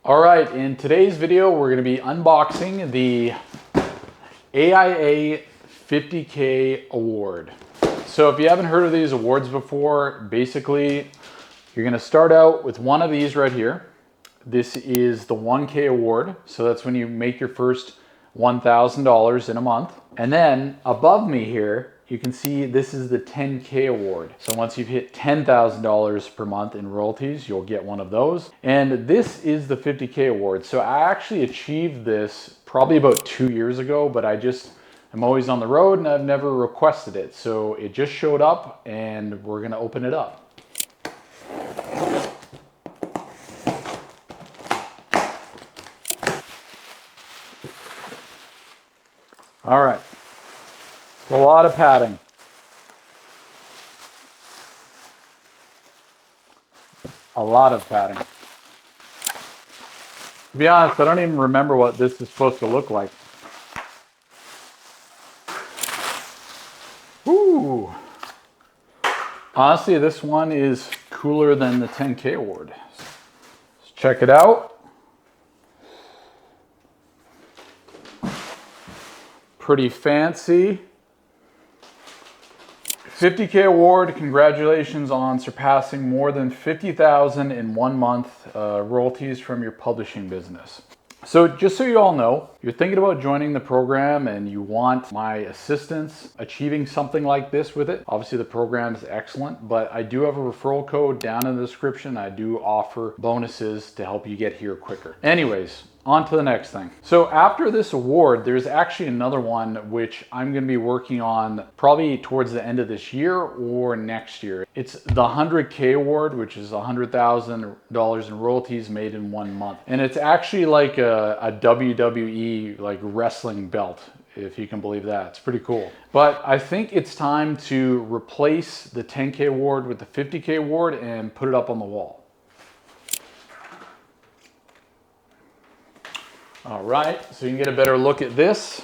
All right, in today's video, we're gonna be unboxing the AIA 50K award. So if you haven't heard of these awards before, basically, you're gonna start out with one of these right here. This is the 1K award. So that's when you make your first $1,000 in a month. And then above me here, you can see this is the 10K award. So once you've hit $10,000 per month in royalties, you'll get one of those. And this is the 50K award. So I actually achieved this probably about 2 years ago, but I'm always on the road and I've never requested it. So it just showed up and we're gonna open it up. All right, a lot of padding. A lot of padding. To be honest, I don't even remember what this is supposed to look like. Ooh. Honestly, this one is cooler than the 10K award. Let's check it out. Pretty fancy. 50K award, congratulations on surpassing more than 50,000 in 1 month royalties from your publishing business. So just so you all know, you're thinking about joining the program and you want my assistance achieving something like this with it. Obviously the program is excellent, but I do have a referral code down in the description. I do offer bonuses to help you get here quicker. Anyways, on to the next thing. So after this award, there's actually another one which I'm gonna be working on probably towards the end of this year or next year. It's the 100K award, which is $100,000 in royalties made in 1 month. And it's actually like a WWE like wrestling belt, if you can believe that. It's pretty cool. But I think it's time to replace the 10K award with the 50K award and put it up on the wall. All right, so you can get a better look at this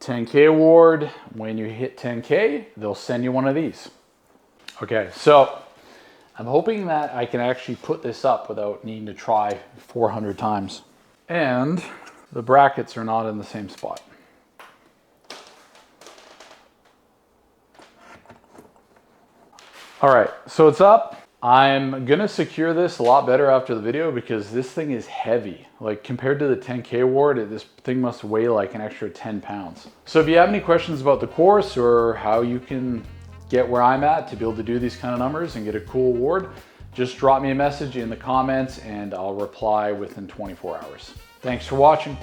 10K award. When you hit 10K, they'll send you one of these. Okay, so I'm hoping that I can actually put this up without needing to try 400 times. And the brackets are not in the same spot. All right, so it's up. I'm gonna secure this a lot better after the video because this thing is heavy. Like compared to the 10K award, this thing must weigh like an extra 10 pounds. So if you have any questions about the course or how you can get where I'm at to be able to do these kind of numbers and get a cool award, just drop me a message in the comments and I'll reply within 24 hours. Thanks for watching.